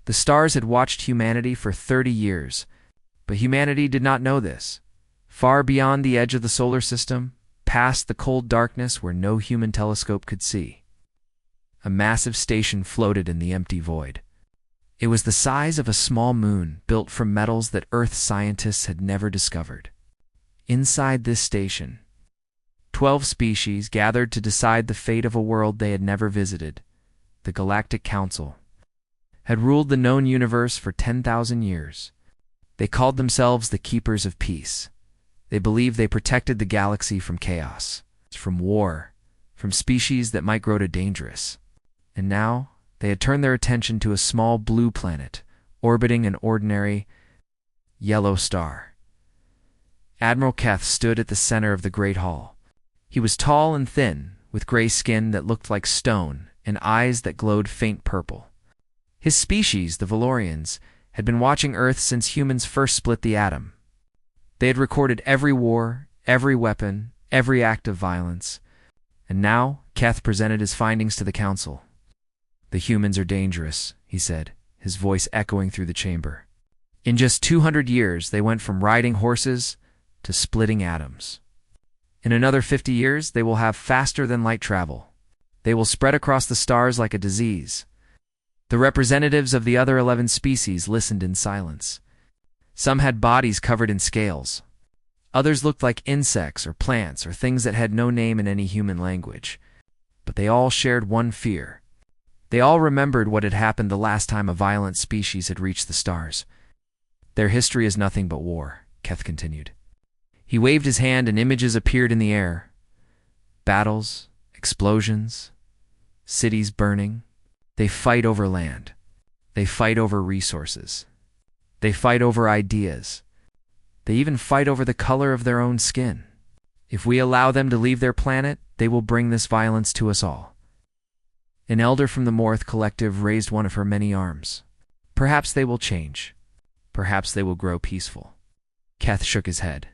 The stars had watched humanity for 30 years, but humanity did not know this. Far beyond the edge of the solar system, past the cold darkness where no human telescope could see, a massive station floated in the empty void. It was the size of a small moon built from metals that Earth scientists had never discovered. Inside this station, 12 species gathered to decide the fate of a world they had never visited. The Galactic Council had ruled the known universe for 10,000 years. They called themselves the Keepers of Peace. They believed they protected the galaxy from chaos, from war, from species that might grow to dangerous. And now, they had turned their attention to a small blue planet, orbiting an ordinary yellow star. Admiral Keth stood at the center of the Great Hall. He was tall and thin, with gray skin that looked like stone and eyes that glowed faint purple. His species, the Valorians, had been watching Earth since humans first split the atom. They had recorded every war, every weapon, every act of violence. And now, Keth presented his findings to the council. "The humans are dangerous," he said, his voice echoing through the chamber. "In just 200 years, they went from riding horses to splitting atoms. In another 50 years, they will have faster-than-light travel. They will spread across the stars like a disease." The representatives of the other 11 species listened in silence. Some had bodies covered in scales. Others looked like insects or plants or things that had no name in any human language. But they all shared one fear. They all remembered what had happened the last time a violent species had reached the stars. "Their history is nothing but war," Keth continued. He waved his hand and images appeared in the air. Battles, explosions, cities burning. They fight over land. They fight over resources. They fight over ideas. They even fight over the color of their own skin. If we allow them to leave their planet, they will bring this violence to us all. An elder from the Morth Collective raised one of her many arms. "Perhaps they will change. Perhaps they will grow peaceful." Keth shook his head.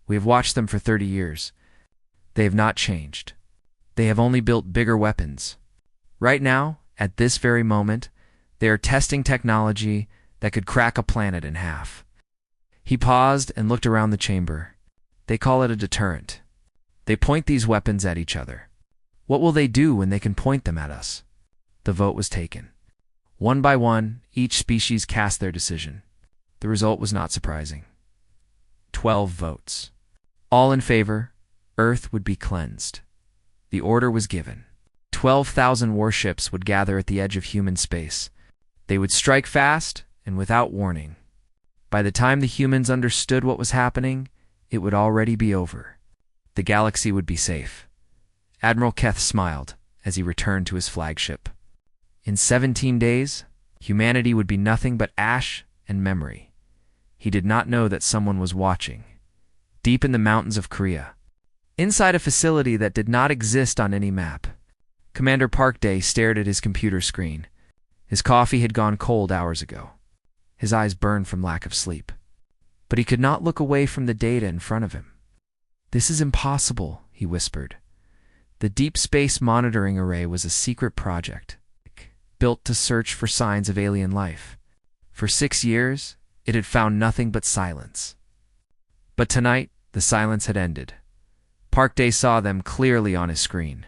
"We have watched them for 30 years. They have not changed. They have only built bigger weapons. Right now, at this very moment, they are testing technology that could crack a planet in half." He paused and looked around the chamber. "They call it a deterrent. They point these weapons at each other. What will they do when they can point them at us?" The vote was taken. One by one, each species cast their decision. The result was not surprising. 12 votes. All in favor, Earth would be cleansed. The order was given. 12,000 warships would gather at the edge of human space. They would strike fast and without warning. By the time the humans understood what was happening, it would already be over. The galaxy would be safe. Admiral Keth smiled as he returned to his flagship. In 17 days, humanity would be nothing but ash and memory. He did not know that someone was watching, deep in the mountains of Korea, inside a facility that did not exist on any map. Commander Parkday stared at his computer screen. His coffee had gone cold hours ago. His eyes burned from lack of sleep. But he could not look away from the data in front of him. "This is impossible," he whispered. The Deep Space Monitoring Array was a secret project, built to search for signs of alien life. For 6 years, it had found nothing but silence. But tonight, the silence had ended. Parkday saw them clearly on his screen.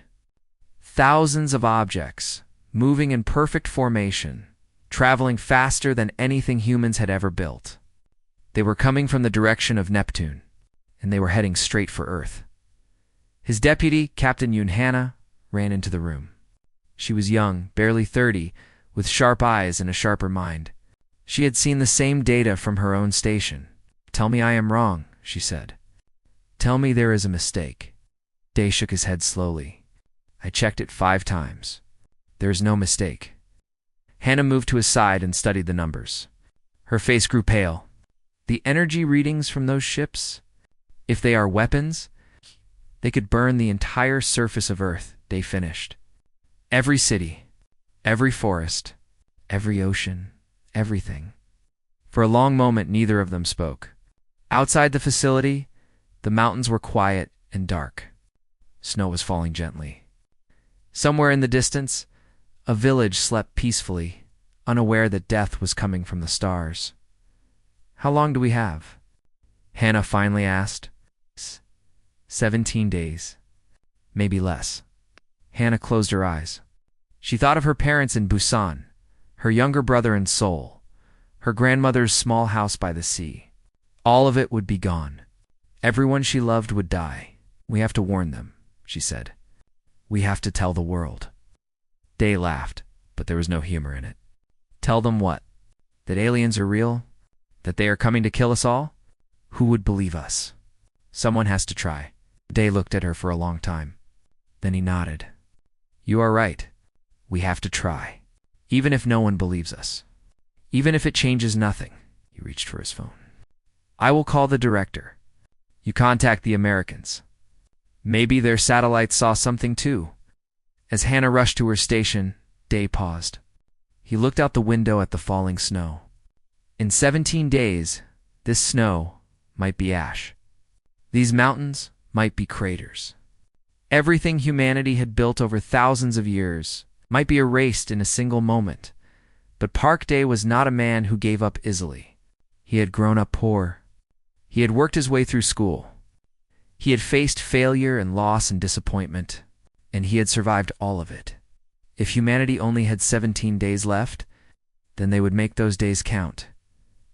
Thousands of objects, moving in perfect formation, traveling faster than anything humans had ever built. They were coming from the direction of Neptune, and they were heading straight for Earth. His deputy, Captain Yunhana, ran into the room. She was young, barely 30, with sharp eyes and a sharper mind. She had seen the same data from her own station. "Tell me I am wrong," she said. "Tell me there is a mistake." Day shook his head slowly. "I checked it 5 times. There is no mistake." Hannah moved to his side and studied the numbers. Her face grew pale. "The energy readings from those ships? If they are weapons, they could burn the entire surface of Earth," Day finished. "Every city, every forest, every ocean, everything." For a long moment, neither of them spoke. Outside the facility, the mountains were quiet and dark. Snow was falling gently. Somewhere in the distance, a village slept peacefully, unaware that death was coming from the stars. "How long do we have?" Hannah finally asked. 17 days. Maybe less." Hannah closed her eyes. She thought of her parents in Busan, her younger brother in Seoul, her grandmother's small house by the sea. All of it would be gone. Everyone she loved would die. "We have to warn them," she said. "We have to tell the world." Day laughed, but there was no humor in it. "Tell them what? That aliens are real? That they are coming to kill us all? Who would believe us? Someone has to try." Day looked at her for a long time. Then he nodded. "You are right. We have to try. Even if no one believes us. Even if it changes nothing." He reached for his phone. "I will call the director. You contact the Americans. Maybe their satellites saw something too." As Hannah rushed to her station, Day paused. He looked out the window at the falling snow. In 17 days, this snow might be ash. These mountains might be craters. Everything humanity had built over thousands of years might be erased in a single moment. But Park Day was not a man who gave up easily. He had grown up poor. He had worked his way through school. He had faced failure and loss and disappointment, and he had survived all of it. If humanity only had 17 days left, then they would make those days count.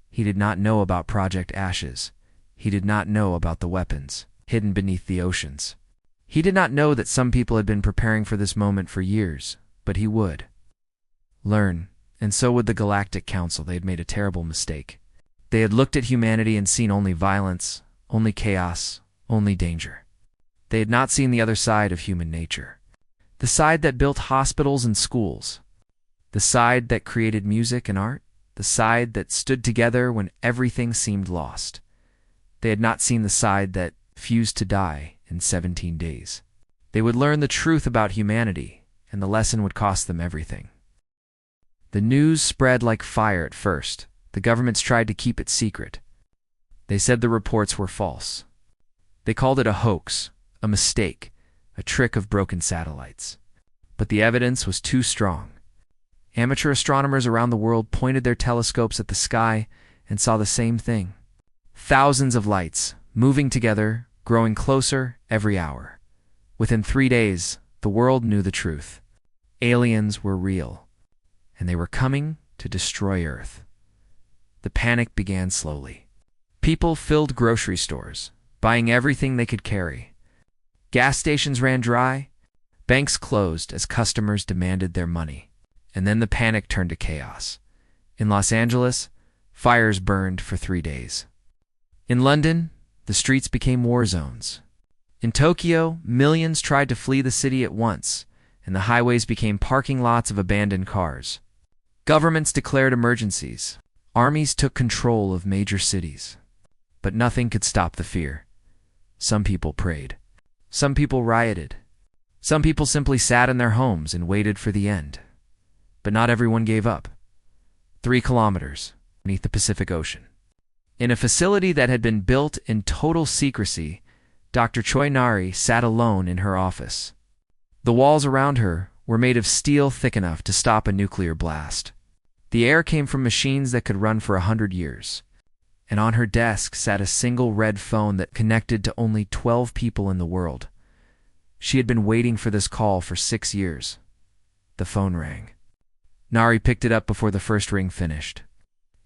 He did not know about Project Ashes. He did not know about the weapons hidden beneath the oceans. He did not know that some people had been preparing for this moment for years, but he would learn, and so would the Galactic Council. They had made a terrible mistake. They had looked at humanity and seen only violence, only chaos, only danger. They had not seen the other side of human nature. The side that built hospitals and schools. The side that created music and art. The side that stood together when everything seemed lost. They had not seen the side that fused to die in 17 days. They would learn the truth about humanity, and the lesson would cost them everything. The news spread like fire at first. The governments tried to keep it secret. They said the reports were false. They called it a hoax, a mistake, a trick of broken satellites. But the evidence was too strong. Amateur astronomers around the world pointed their telescopes at the sky and saw the same thing. Thousands of lights, moving together, growing closer every hour. Within 3 days, the world knew the truth. Aliens were real, and they were coming to destroy Earth. The panic began slowly. People filled grocery stores, buying everything they could carry. Gas stations ran dry. Banks closed as customers demanded their money. And then the panic turned to chaos. In Los Angeles, fires burned for 3 days. In London, the streets became war zones. In Tokyo, millions tried to flee the city at once, and the highways became parking lots of abandoned cars. Governments declared emergencies. Armies took control of major cities. But nothing could stop the fear. Some people prayed. Some people rioted. Some people simply sat in their homes and waited for the end. But not everyone gave up. 3 kilometers beneath the Pacific Ocean. In a facility that had been built in total secrecy, Dr. Choi Nari sat alone in her office. The walls around her were made of steel thick enough to stop a nuclear blast. The air came from machines that could run for 100 years. And on her desk sat a single red phone that connected to only 12 people in the world. She had been waiting for this call for 6 years. The phone rang. Nari picked it up before the first ring finished.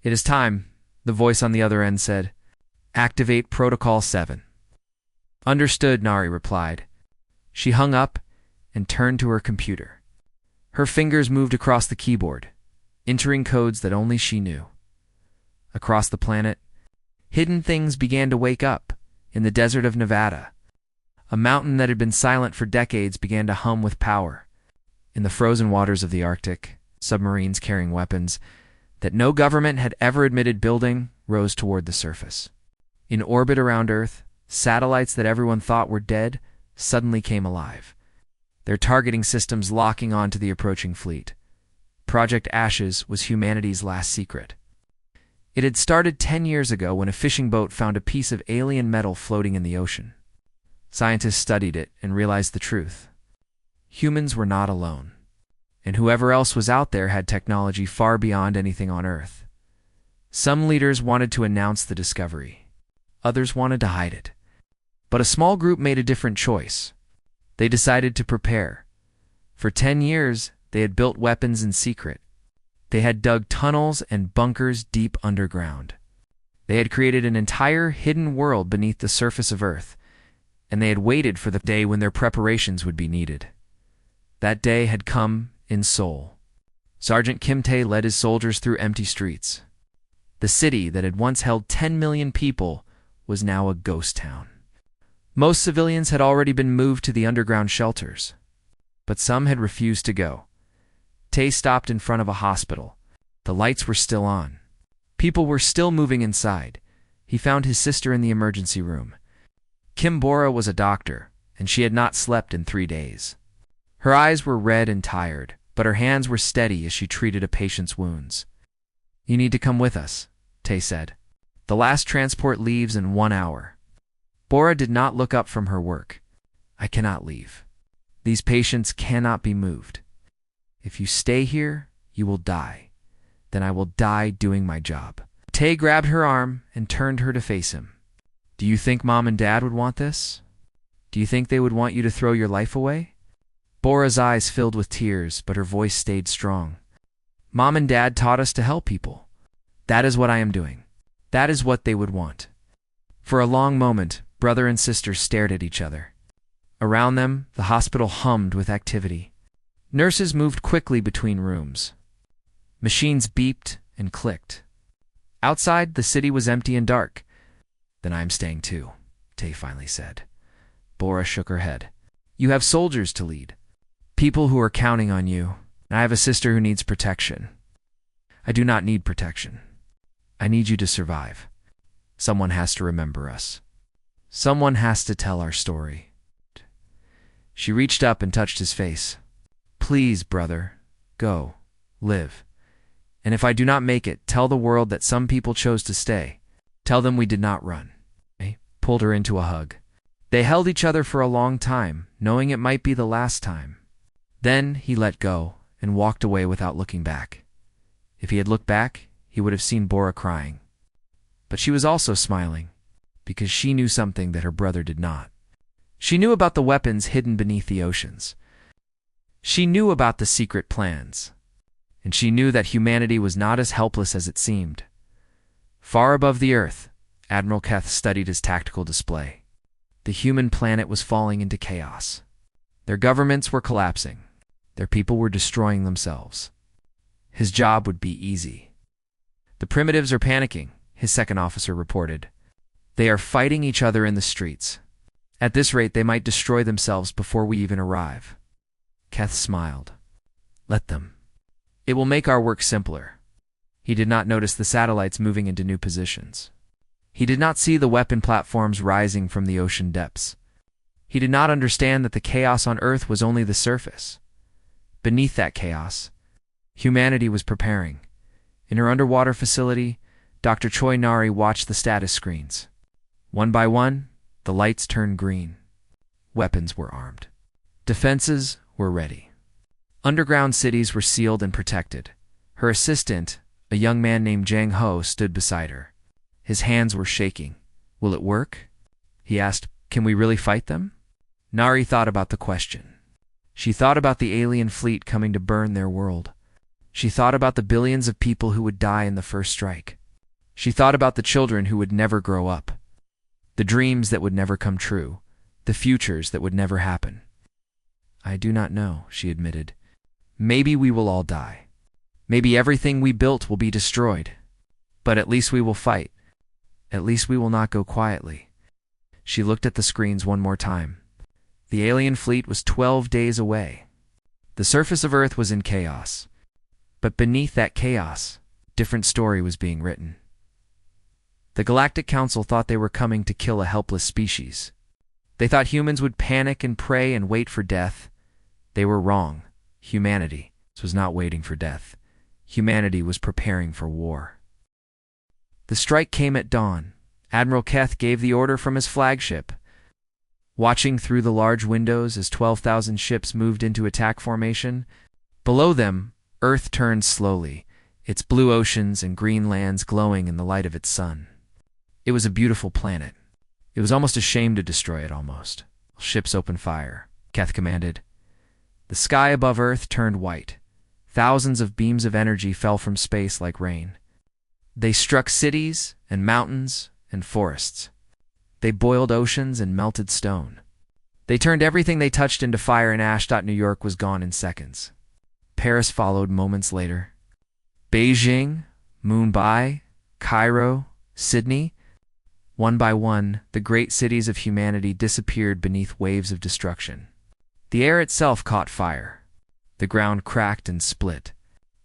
"It is time," the voice on the other end said. "Activate Protocol 7. "Understood," Nari replied. She hung up and turned to her computer. Her fingers moved across the keyboard, entering codes that only she knew. Across the planet, hidden things began to wake up. In the desert of Nevada, a mountain that had been silent for decades began to hum with power. In the frozen waters of the Arctic, submarines carrying weapons that no government had ever admitted building rose toward the surface. In orbit around Earth, satellites that everyone thought were dead suddenly came alive, their targeting systems locking onto the approaching fleet. Project Ashes was humanity's last secret. It had started 10 years ago when a fishing boat found a piece of alien metal floating in the ocean. Scientists studied it and realized the truth. Humans were not alone. and whoever else was out there had technology far beyond anything on Earth. Some leaders wanted to announce the discovery. Others wanted to hide it. But a small group made a different choice. They decided to prepare. For 10 years, they had built weapons in secret. They had dug tunnels and bunkers deep underground. They had created an entire hidden world beneath the surface of Earth, and they had waited for the day when their preparations would be needed. That day had come in Seoul. Sergeant Kim Tae led his soldiers through empty streets. The city that had once held 10 million people was now a ghost town. Most civilians had already been moved to the underground shelters, but some had refused to go. Tae stopped in front of a hospital. The lights were still on. People were still moving inside. He found his sister in the emergency room. Kim Bora was a doctor, and she had not slept in 3 days. Her eyes were red and tired, but her hands were steady as she treated a patient's wounds. "You need to come with us," Tae said. "The last transport leaves in 1 hour." Bora did not look up from her work. "I cannot leave. These patients cannot be moved. If you stay here, you will die. Then I will die doing my job." Tae grabbed her arm and turned her to face him. "Do you think Mom and Dad would want this? Do you think they would want you to throw your life away?" Bora's eyes filled with tears, but her voice stayed strong. "Mom and Dad taught us to help people. That is what I am doing. That is what they would want." For a long moment, brother and sister stared at each other. Around them, the hospital hummed with activity. Nurses moved quickly between rooms. Machines beeped and clicked. Outside, the city was empty and dark. "Then I am staying too," Tae finally said. Bora shook her head. "You have soldiers to lead. People who are counting on you. And I have a sister who needs protection." "I do not need protection. I need you to survive. Someone has to remember us. Someone has to tell our story." She reached up and touched his face. "Please, brother, go, live. And if I do not make it, tell the world that some people chose to stay. Tell them we did not run." He pulled her into a hug. They held each other for a long time, knowing it might be the last time. Then he let go and walked away without looking back. If he had looked back, he would have seen Bora crying. But she was also smiling, because she knew something that her brother did not. She knew about the weapons hidden beneath the oceans. She knew about the secret plans. And she knew that humanity was not as helpless as it seemed. Far above the Earth, Admiral Keth studied his tactical display. The human planet was falling into chaos. Their governments were collapsing. Their people were destroying themselves. His job would be easy. "The primitives are panicking," his second officer reported. "They are fighting each other in the streets. At this rate, they might destroy themselves before we even arrive." Keth smiled. "Let them. It will make our work simpler." He did not notice the satellites moving into new positions. He did not see the weapon platforms rising from the ocean depths. He did not understand that the chaos on Earth was only the surface. Beneath that chaos, humanity was preparing. In her underwater facility, Dr. Choi Nari watched the status screens. One by one, the lights turned green. Weapons were armed. Defenses were ready. Underground cities were sealed and protected. Her assistant, a young man named Jang Ho, stood beside her. His hands were shaking. "Will it work?" he asked. "Can we really fight them?" Nari thought about the question. She thought about the alien fleet coming to burn their world. She thought about the billions of people who would die in the first strike. She thought about the children who would never grow up, the dreams that would never come true, the futures that would never happen. "I do not know," she admitted. "Maybe we will all die. Maybe everything we built will be destroyed. But at least we will fight. At least we will not go quietly." She looked at the screens one more time. The alien fleet was 12 days away. The surface of Earth was in chaos. But beneath that chaos, a different story was being written. The Galactic Council thought they were coming to kill a helpless species. They thought humans would panic and pray and wait for death. They were wrong. Humanity was not waiting for death. Humanity was preparing for war. The strike came at dawn. Admiral Keth gave the order from his flagship. Watching through the large windows as 12,000 ships moved into attack formation, Below them, Earth turned slowly, its blue oceans and green lands glowing in the light of its sun. It was a beautiful planet. It was almost a shame to destroy it almost. Ships opened fire, Keth commanded. The sky above Earth turned white. Thousands of beams of energy fell from space like rain. They struck cities and mountains and forests. They boiled oceans and melted stone. They turned everything they touched into fire and ash. New York was gone in seconds. Paris followed moments later. Beijing, Mumbai, Cairo, Sydney. One by one, the great cities of humanity disappeared beneath waves of destruction. The air itself caught fire. The ground cracked and split.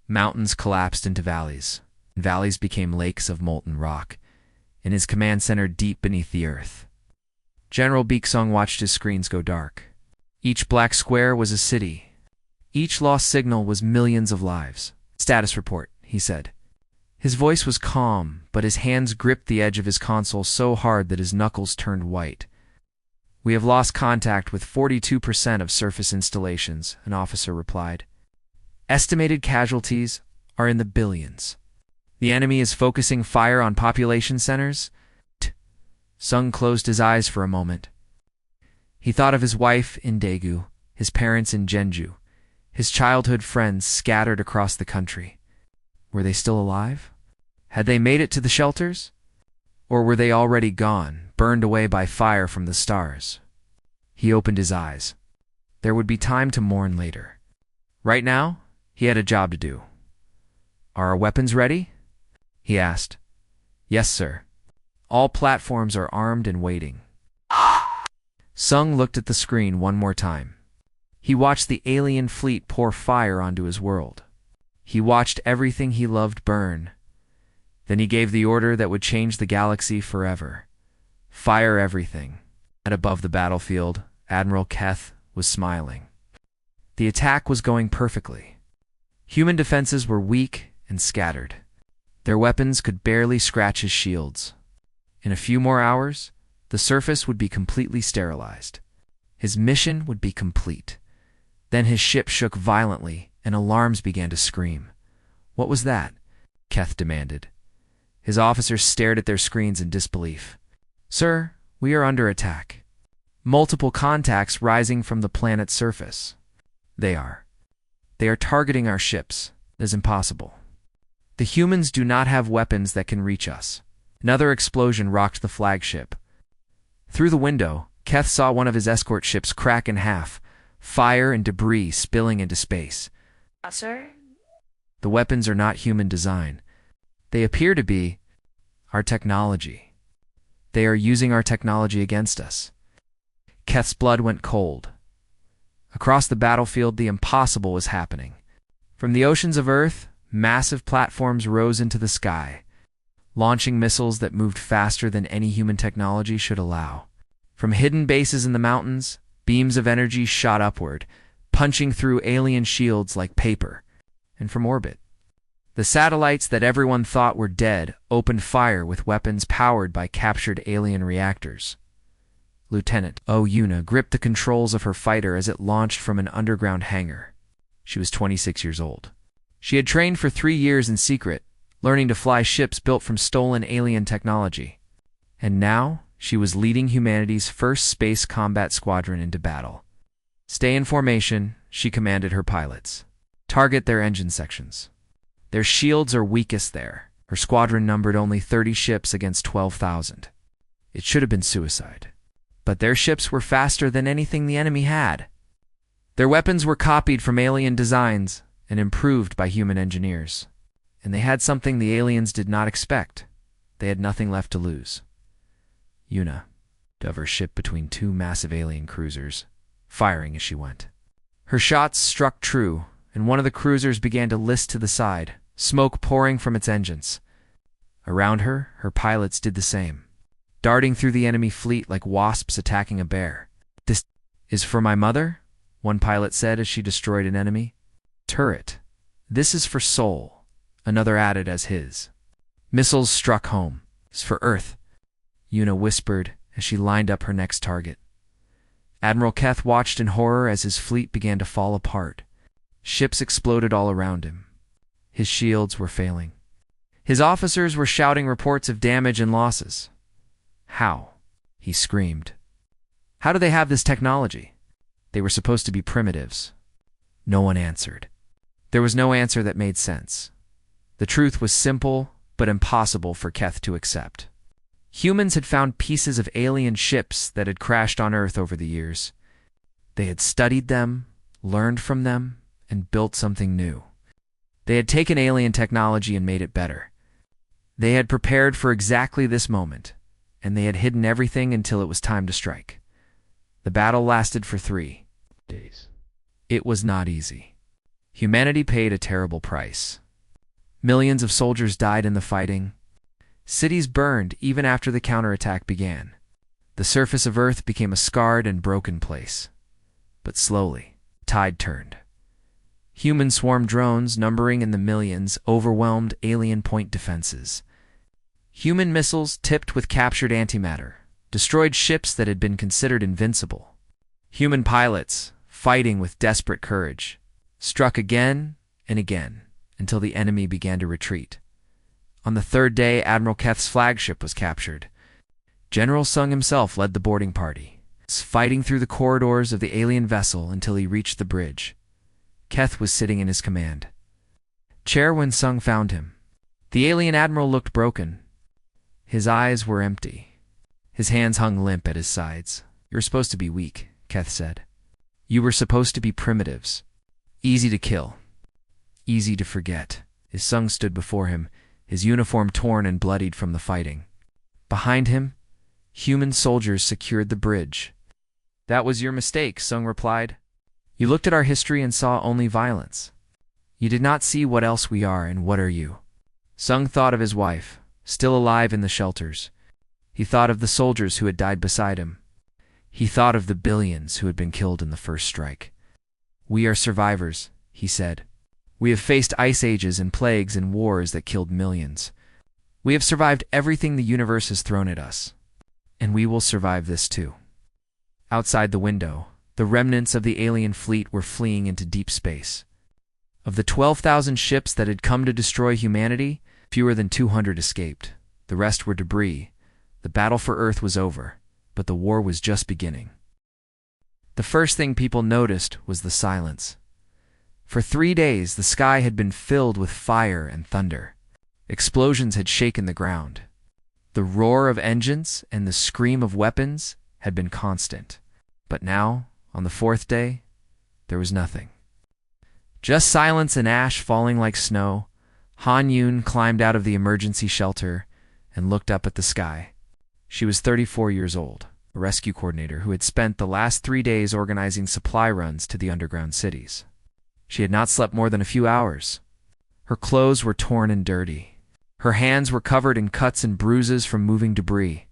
Mountains collapsed into valleys. Valleys became lakes of molten rock, in his command center deep beneath the earth. General Beeksong watched his screens go dark. Each black square was a city. Each lost signal was millions of lives. Status report, he said. His voice was calm, but his hands gripped the edge of his console so hard that his knuckles turned white. We have lost contact with 42% of surface installations, an officer replied. Estimated casualties are in the billions. The enemy is focusing fire on population centers. Sung closed his eyes for a moment. He thought of his wife in Daegu, his parents in Jeonju, his childhood friends scattered across the country. Were they still alive? Had they made it to the shelters? Or were they already gone, burned away by fire from the stars? He opened his eyes. There would be time to mourn later. Right now, he had a job to do. Are our weapons ready? He asked. Yes, sir. All platforms are armed and waiting. Sung looked at the screen one more time. He watched the alien fleet pour fire onto his world. He watched everything he loved burn. Then he gave the order that would change the galaxy forever. Fire everything. And above the battlefield, Admiral Keth was smiling. The attack was going perfectly. Human defenses were weak and scattered. Their weapons could barely scratch his shields. In a few more hours, the surface would be completely sterilized. His mission would be complete. Then his ship shook violently, and alarms began to scream. What was that? Keth demanded. His officers stared at their screens in disbelief. Sir, we are under attack. Multiple contacts rising from the planet's surface. They are targeting our ships. It is impossible. The humans do not have weapons that can reach us. Another explosion rocked the flagship. Through the window, Keth saw one of his escort ships crack in half, fire and debris spilling into space. Sir? The weapons are not human design. They appear to be our technology. They are using our technology against us. Keth's blood went cold. Across the battlefield, the impossible was happening. From the oceans of Earth, massive platforms rose into the sky, launching missiles that moved faster than any human technology should allow. From hidden bases in the mountains, beams of energy shot upward, punching through alien shields like paper. And from orbit, the satellites that everyone thought were dead opened fire with weapons powered by captured alien reactors. Lieutenant Yuna gripped the controls of her fighter as it launched from an underground hangar. She was 26 years old. She had trained for 3 years in secret, learning to fly ships built from stolen alien technology. And now, she was leading humanity's first space combat squadron into battle. Stay in formation, she commanded her pilots. Target their engine sections. Their shields are weakest there. Her squadron numbered only 30 ships against 12,000. It should have been suicide. But their ships were faster than anything the enemy had. Their weapons were copied from alien designs and improved by human engineers. And they had something the aliens did not expect. They had nothing left to lose. Yuna dove her ship between 2 massive alien cruisers, firing as she went. Her shots struck true, and one of the cruisers began to list to the side, smoke pouring from its engines. Around her, her pilots did the same, darting through the enemy fleet like wasps attacking a bear. This is for my mother, one pilot said as she destroyed an enemy. Turret. This is for Seoul, another added as his. Missiles struck home. It's for Earth, Yuna whispered as she lined up her next target. Admiral Keth watched in horror as his fleet began to fall apart. Ships exploded all around him. His shields were failing. His officers were shouting reports of damage and losses. How? He screamed. How do they have this technology? They were supposed to be primitives. No one answered. There was no answer that made sense. The truth was simple, but impossible for Keth to accept. Humans had found pieces of alien ships that had crashed on Earth over the years. They had studied them, learned from them, and built something new. They had taken alien technology and made it better. They had prepared for exactly this moment, and they had hidden everything until it was time to strike. The battle lasted for 3 days. It was not easy. Humanity paid a terrible price. Millions of soldiers died in the fighting. Cities burned even after the counterattack began. The surface of Earth became a scarred and broken place. But slowly, the tide turned. Human swarm drones, numbering in the millions, overwhelmed alien point defenses. Human missiles, tipped with captured antimatter, destroyed ships that had been considered invincible. Human pilots, fighting with desperate courage, struck again and again until the enemy began to retreat. On the 3rd day, Admiral Keth's flagship was captured. General Sung himself led the boarding party, fighting through the corridors of the alien vessel until he reached the bridge. Keth was sitting in his command chair when Sung found him. The alien admiral looked broken. His eyes were empty. His hands hung limp at his sides. "You're supposed to be weak," Keth said. "You were supposed to be primitives. Easy to kill. Easy to forget." His Sung stood before him, his uniform torn and bloodied from the fighting. Behind him, human soldiers secured the bridge. "That was your mistake," Sung replied. "You looked at our history and saw only violence. You did not see what else we are, and what are you." Sung thought of his wife, still alive in the shelters. He thought of the soldiers who had died beside him. He thought of the billions who had been killed in the first strike. "We are survivors," he said. "We have faced ice ages and plagues and wars that killed millions. We have survived everything the universe has thrown at us. And we will survive this too." Outside the window, the remnants of the alien fleet were fleeing into deep space. Of the 12,000 ships that had come to destroy humanity, fewer than 200 escaped. The rest were debris. The battle for Earth was over, but the war was just beginning. The first thing people noticed was the silence. For 3 days, the sky had been filled with fire and thunder. Explosions had shaken the ground. The roar of engines and the scream of weapons had been constant. But now, on the 4th day, there was nothing. Just silence and ash falling like snow. Han Yun climbed out of the emergency shelter and looked up at the sky. She was 34 years old, a rescue coordinator who had spent the last 3 days organizing supply runs to the underground cities. She had not slept more than a few hours. Her clothes were torn and dirty. Her hands were covered in cuts and bruises from moving debris.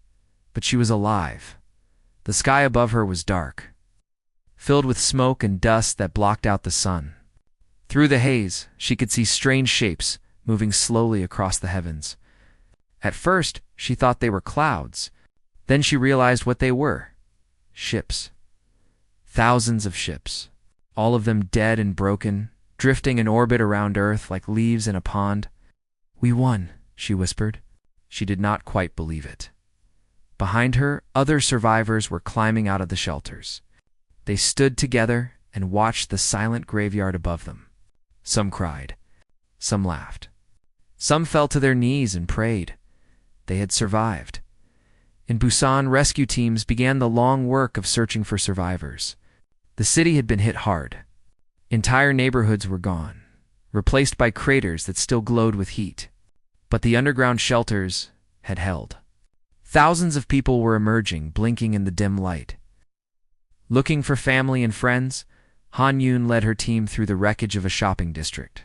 But she was alive. The sky above her was dark, filled with smoke and dust that blocked out the sun. Through the haze, she could see strange shapes moving slowly across the heavens. At first, she thought they were clouds. Then she realized what they were. Ships. Thousands of ships. All of them dead and broken, drifting in orbit around Earth like leaves in a pond. "We won," she whispered. She did not quite believe it. Behind her, other survivors were climbing out of the shelters. They stood together and watched the silent graveyard above them. Some cried. Some laughed. Some fell to their knees and prayed. They had survived. In Busan, rescue teams began the long work of searching for survivors. The city had been hit hard. Entire neighborhoods were gone, replaced by craters that still glowed with heat. But the underground shelters had held. Thousands of people were emerging, blinking in the dim light. Looking for family and friends, Han Yun led her team through the wreckage of a shopping district.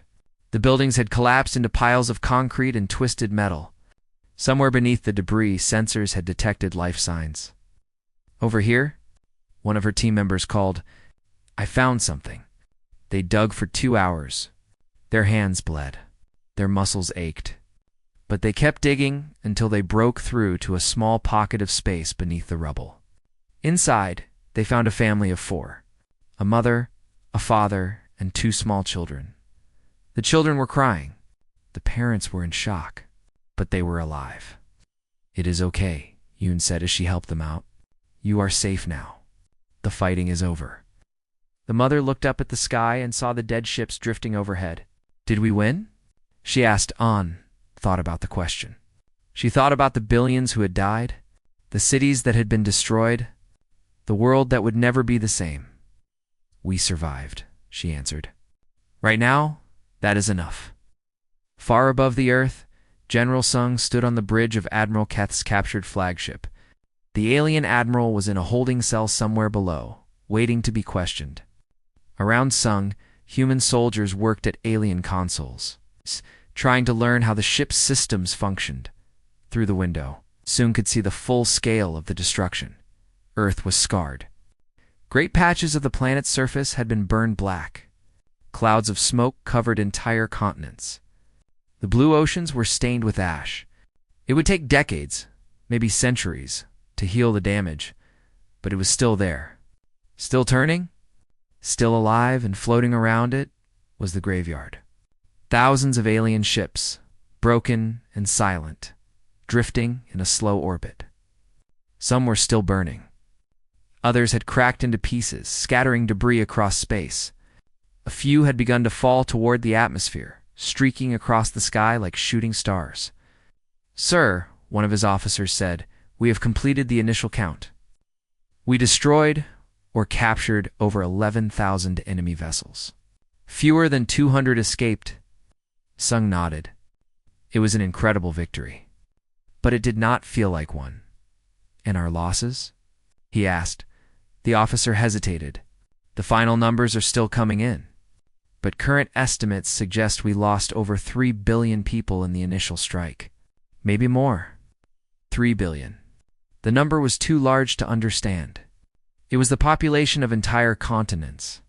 The buildings had collapsed into piles of concrete and twisted metal. Somewhere beneath the debris, sensors had detected life signs. "Over here," one of her team members called. "I found something." They dug for 2 hours. Their hands bled. Their muscles ached. But they kept digging until they broke through to a small pocket of space beneath the rubble. Inside, they found a family of 4. A mother, a father, and 2 small children. The children were crying. The parents were in shock, but they were alive. "It is okay," Yoon said as she helped them out. "You are safe now. The fighting is over." The mother looked up at the sky and saw the dead ships drifting overhead. "Did we win?" she asked. Thought about the question. She thought about the billions who had died, the cities that had been destroyed, the world that would never be the same. "We survived," she answered. "Right now, that is enough." Far above the Earth, General Sung stood on the bridge of Admiral Keth's captured flagship. The alien admiral was in a holding cell somewhere below, waiting to be questioned. Around Sung, human soldiers worked at alien consoles, trying to learn how the ship's systems functioned. Through the window, Sung could see the full scale of the destruction. Earth was scarred. Great patches of the planet's surface had been burned black. Clouds of smoke covered entire continents. The blue oceans were stained with ash. It would take decades, maybe centuries, to heal the damage, but it was still there. Still turning? Still alive, and floating around it was the graveyard. Thousands of alien ships, broken and silent, drifting in a slow orbit. Some were still burning. Others had cracked into pieces, scattering debris across space. A few had begun to fall toward the atmosphere, streaking across the sky like shooting stars. "Sir," one of his officers said, "we have completed the initial count. We destroyed or captured over 11,000 enemy vessels. Fewer than 200 escaped." Sung nodded. It was an incredible victory. But it did not feel like one. "And our losses?" he asked. The officer hesitated. "The final numbers are still coming in, but current estimates suggest we lost over 3 billion people in the initial strike. Maybe more. 3 billion. The number was too large to understand. It was the population of entire continents.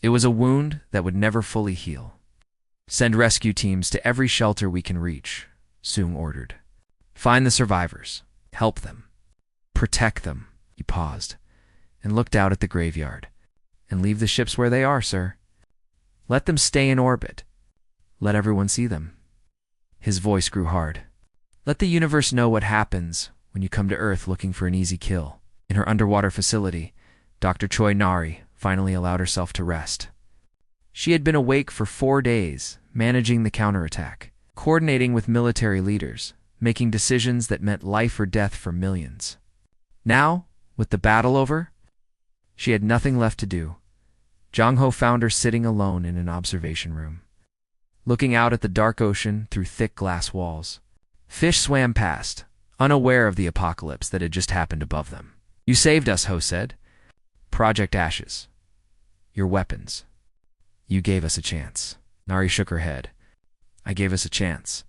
It was a wound that would never fully heal. "Send rescue teams to every shelter we can reach," Sung ordered. "Find the survivors. Help them. Protect them." He paused and looked out at the graveyard. "And leave the ships where they are, sir. Let them stay in orbit. Let everyone see them." His voice grew hard. "Let the universe know what happens when you come to Earth looking for an easy kill." In her underwater facility, Dr. Choi Nari finally allowed herself to rest. She had been awake for 4 days, managing the counterattack, coordinating with military leaders, making decisions that meant life or death for millions. Now, with the battle over, she had nothing left to do. Jong-ho found her sitting alone in an observation room, looking out at the dark ocean through thick glass walls. Fish swam past, unaware of the apocalypse that had just happened above them. "You saved us," Ho said. "Project Ashes. Your weapons. You gave us a chance." Nari shook her head. "I gave us a chance.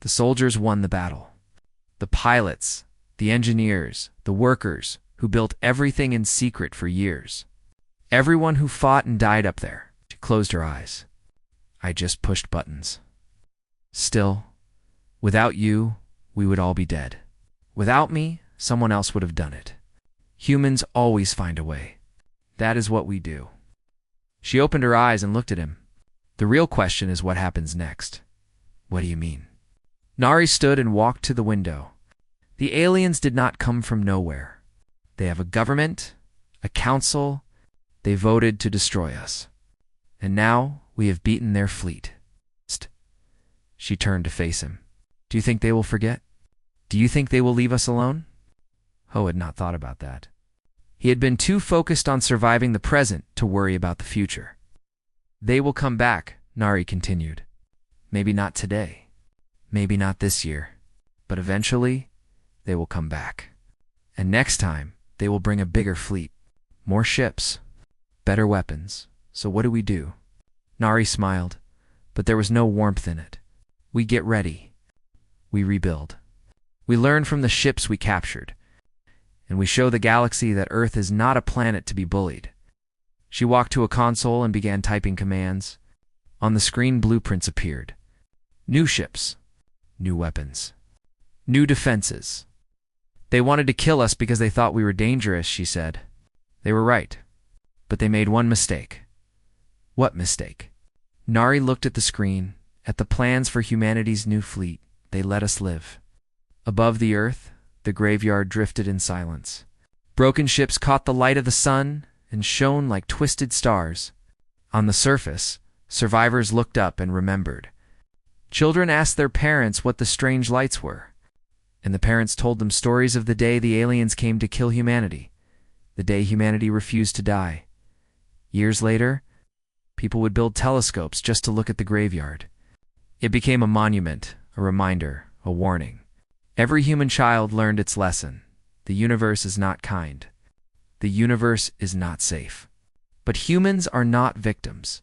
The soldiers won the battle. The pilots, the engineers, the workers who built everything in secret for years. Everyone who fought and died up there." She closed her eyes. "I just pushed buttons. Still, without you, we would all be dead. Without me, someone else would have done it. Humans always find a way. That is what we do." She opened her eyes and looked at him. "The real question is what happens next." "What do you mean?" Nari stood and walked to the window. "The aliens did not come from nowhere. They have a government, a council. They voted to destroy us. And now we have beaten their fleet." She turned to face him. "Do you think they will forget? Do you think they will leave us alone?" Ho had not thought about that. He had been too focused on surviving the present to worry about the future. "They will come back," Nari continued. "Maybe not today. Maybe not this year. But eventually, they will come back. And next time, they will bring a bigger fleet. More ships. Better weapons. So what do we do?" Nari smiled, but there was no warmth in it. "We get ready. We rebuild. We learn from the ships we captured. And we show the galaxy that Earth is not a planet to be bullied." She walked to a console and began typing commands. On the screen, blueprints appeared. New ships. New weapons. New defenses. "They wanted to kill us because they thought we were dangerous," she said. "They were right. But they made one mistake. What mistake? Nari looked at the screen, at the plans for humanity's new fleet. They let us live. Above the earth, the graveyard drifted in silence. Broken ships caught the light of the sun and shone like twisted stars. On the surface, survivors looked up and remembered. Children asked their parents what the strange lights were, and the parents told them stories of the day the aliens came to kill humanity, the day humanity refused to die. Years later, people would build telescopes just to look at the graveyard. It became a monument, a reminder, a warning. Every human child learned its lesson. The universe is not kind. The universe is not safe. But humans are not victims,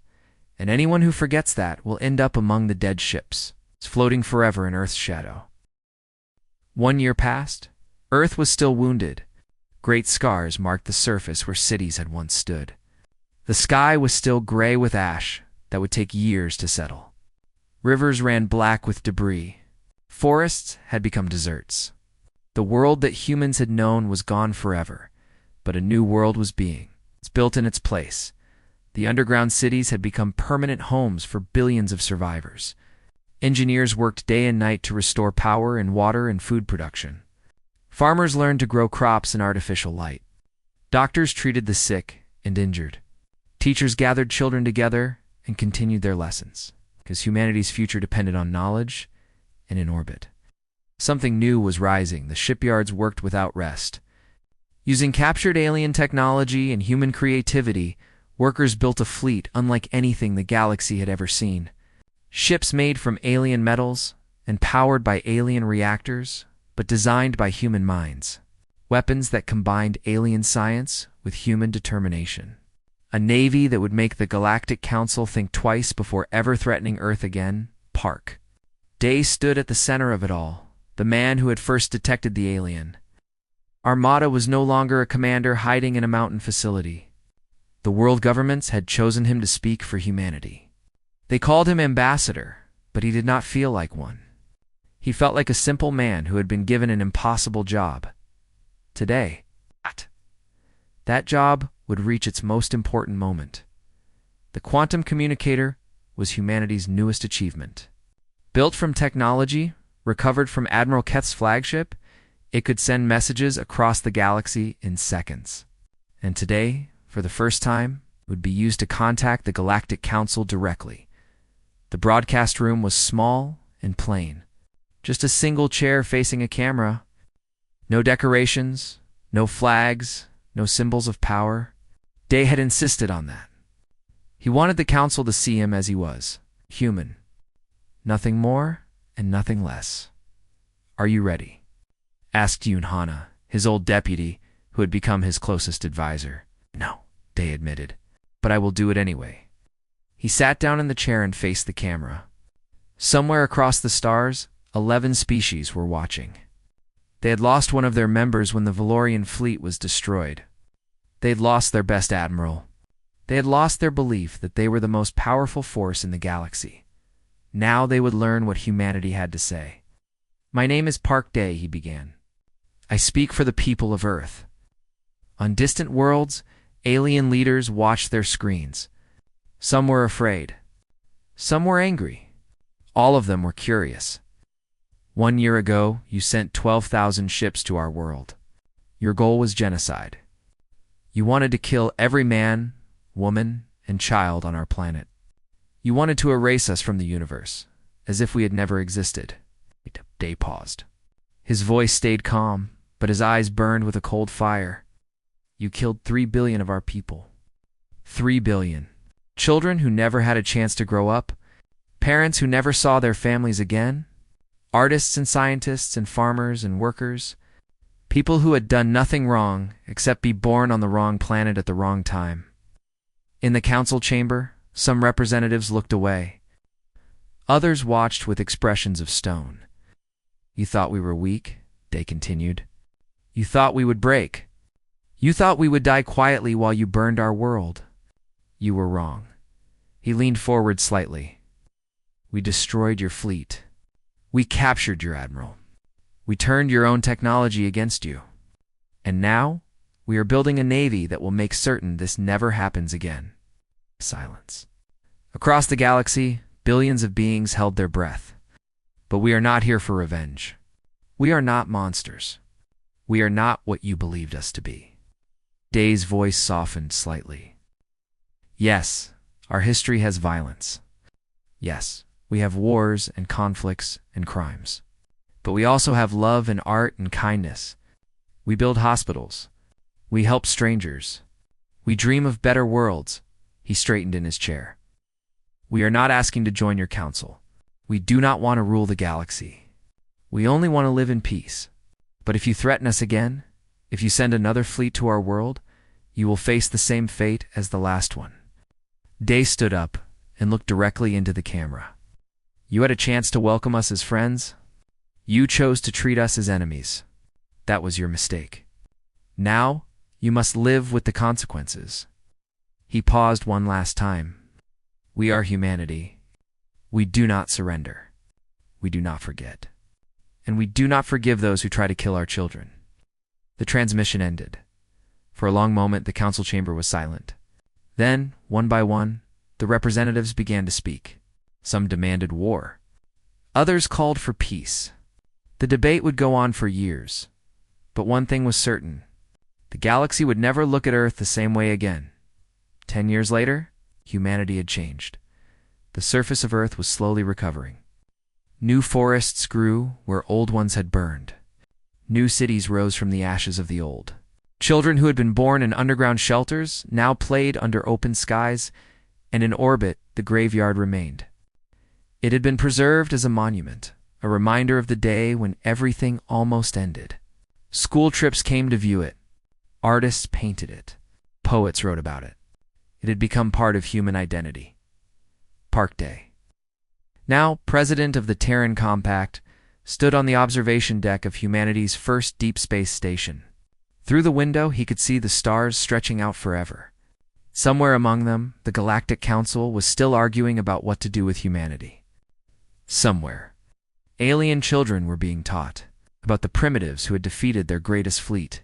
and anyone who forgets that will end up among the dead ships, floating forever in Earth's shadow. 1 year passed. Earth was still wounded. Great scars marked the surface where cities had once stood. The sky was still gray with ash that would take years to settle. Rivers ran black with debris. Forests had become deserts. The world that humans had known was gone forever, but a new world was being built in its place. The underground cities had become permanent homes for billions of survivors. Engineers worked day and night to restore power and water and food production. Farmers learned to grow crops in artificial light. Doctors treated the sick and injured. Teachers gathered children together and continued their lessons, because humanity's future depended on knowledge and in orbit. Something new was rising. The shipyards worked without rest. Using captured alien technology and human creativity, workers built a fleet unlike anything the galaxy had ever seen. Ships made from alien metals and powered by alien reactors, but designed by human minds. Weapons that combined alien science with human determination. A navy that would make the Galactic Council think twice before ever threatening Earth again. Park. Day stood at the center of it all, the man who had first detected the alien. Armada was no longer a commander hiding in a mountain facility. The world governments had chosen him to speak for humanity. They called him ambassador, but he did not feel like one. He felt like a simple man who had been given an impossible job. Today, that job would reach its most important moment. The quantum communicator was humanity's newest achievement. Built from technology, recovered from Admiral Keth's flagship, it could send messages across the galaxy in seconds. And today, for the first time, it would be used to contact the Galactic Council directly. The broadcast room was small and plain. Just a single chair facing a camera. No decorations, no flags, no symbols of power. Day had insisted on that. He wanted the council to see him as he was, human. Nothing more and nothing less. "Are you ready?" asked Yunhana, his old deputy, who had become his closest advisor. "No," Day admitted, "but I will do it anyway." He sat down in the chair and faced the camera. Somewhere across the stars, 11 species were watching. They had lost one of their members when the Valorian fleet was destroyed. They had lost their best admiral. They had lost their belief that they were the most powerful force in the galaxy. Now they would learn what humanity had to say. "My name is Park Day," he began. "I speak for the people of Earth." On distant worlds, alien leaders watched their screens. Some were afraid. Some were angry. All of them were curious. 1 year ago, you sent 12,000 ships to our world. Your goal was genocide. You wanted to kill every man, woman, and child on our planet. You wanted to erase us from the universe, as if we had never existed. Day paused. His voice stayed calm, but his eyes burned with a cold fire. You killed 3 billion of our people. 3 billion. Children who never had a chance to grow up. Parents who never saw their families again. Artists and scientists and farmers and workers. People who had done nothing wrong except be born on the wrong planet at the wrong time. In the council chamber, some representatives looked away. Others watched with expressions of stone. "You thought we were weak," Day continued. "You thought we would break. You thought we would die quietly while you burned our world. You were wrong." He leaned forward slightly. "We destroyed your fleet. We captured your admiral. We turned your own technology against you. And now, we are building a navy that will make certain this never happens again." Silence. Across the galaxy, billions of beings held their breath. But we are not here for revenge. We are not monsters. We are not what you believed us to be. Day's voice softened slightly. Yes, our history has violence. Yes, we have wars and conflicts and crimes. But we also have love and art and kindness. We build hospitals. We help strangers. We dream of better worlds. He straightened in his chair. We are not asking to join your council. We do not want to rule the galaxy. We only want to live in peace. But if you threaten us again, if you send another fleet to our world, you will face the same fate as the last one. Day stood up and looked directly into the camera. You had a chance to welcome us as friends. You chose to treat us as enemies. That was your mistake. Now, you must live with the consequences. He paused one last time. We are humanity. We do not surrender. We do not forget. And we do not forgive those who try to kill our children. The transmission ended. For a long moment, the council chamber was silent. Then, one by one, the representatives began to speak. Some demanded war. Others called for peace. The debate would go on for years. But one thing was certain. The galaxy would never look at Earth the same way again. 10 years later, humanity had changed. The surface of Earth was slowly recovering. New forests grew where old ones had burned. New cities rose from the ashes of the old. Children who had been born in underground shelters now played under open skies, and in orbit the graveyard remained. It had been preserved as a monument, a reminder of the day when everything almost ended. School trips came to view it. Artists painted it. Poets wrote about it. It had become part of human identity. Park Day. Now, president of the Terran Compact, stood on the observation deck of humanity's first deep space station. Through the window, he could see the stars stretching out forever. Somewhere among them, the Galactic Council was still arguing about what to do with humanity. Somewhere, alien children were being taught about the primitives who had defeated their greatest fleet.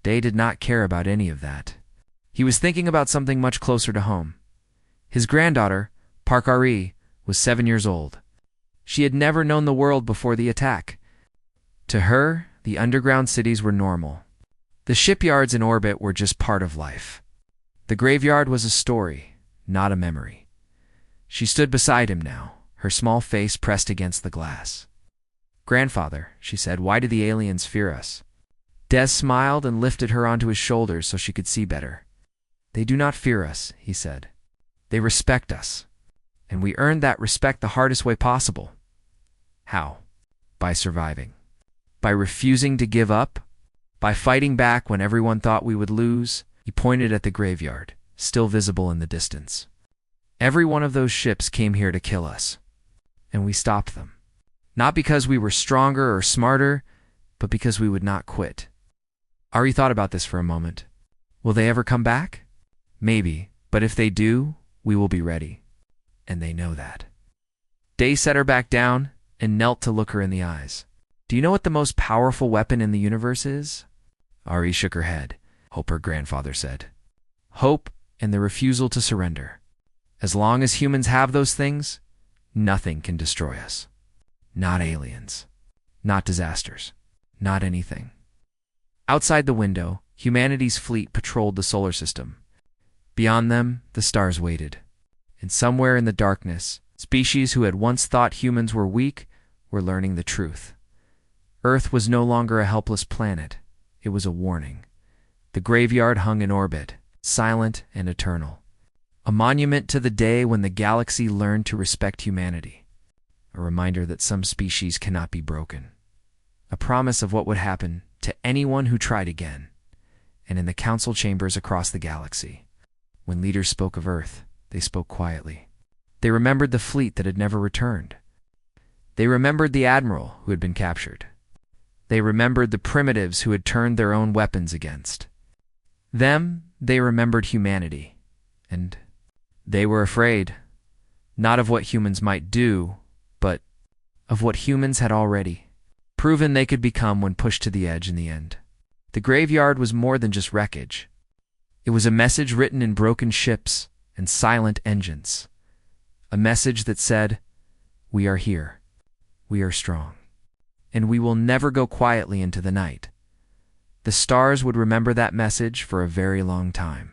Day did not care about any of that. He was thinking about something much closer to home. His granddaughter, Parkari, was 7 years old. She had never known the world before the attack. To her, the underground cities were normal. The shipyards in orbit were just part of life. The graveyard was a story, not a memory. She stood beside him now, her small face pressed against the glass. "Grandfather," she said, "why do the aliens fear us?" Des smiled and lifted her onto his shoulders so she could see better. "They do not fear us," he said. "They respect us. And we earned that respect the hardest way possible." "How?" "By surviving. By refusing to give up. By fighting back when everyone thought we would lose." He pointed at the graveyard, still visible in the distance. "Every one of those ships came here to kill us. And we stopped them. Not because we were stronger or smarter, but because we would not quit." Ari thought about this for a moment. Will they ever come back? Maybe, but if they do, we will be ready. And they know that. Day set her back down and knelt to look her in the eyes. "Do you know what the most powerful weapon in the universe is?" Ari shook her head. "Hope," her grandfather said. "Hope and the refusal to surrender. As long as humans have those things, nothing can destroy us. Not aliens. Not disasters. Not anything." Outside the window, humanity's fleet patrolled the solar system. Beyond them, the stars waited. And somewhere in the darkness, species who had once thought humans were weak were learning the truth. Earth was no longer a helpless planet. It was a warning. The graveyard hung in orbit, silent and eternal. A monument to the day when the galaxy learned to respect humanity. A reminder that some species cannot be broken. A promise of what would happen to anyone who tried again. And in the council chambers across the galaxy, when leaders spoke of Earth, they spoke quietly. They remembered the fleet that had never returned. They remembered the admiral who had been captured. They remembered the primitives who had turned their own weapons against them. They remembered humanity. And they were afraid, not of what humans might do, but of what humans had already proven they could become when pushed to the edge in the end. The graveyard was more than just wreckage. It was a message written in broken ships and silent engines. a message that said, "We are here. We are strong. And we will never go quietly into the night." The stars would remember that message for a very long time.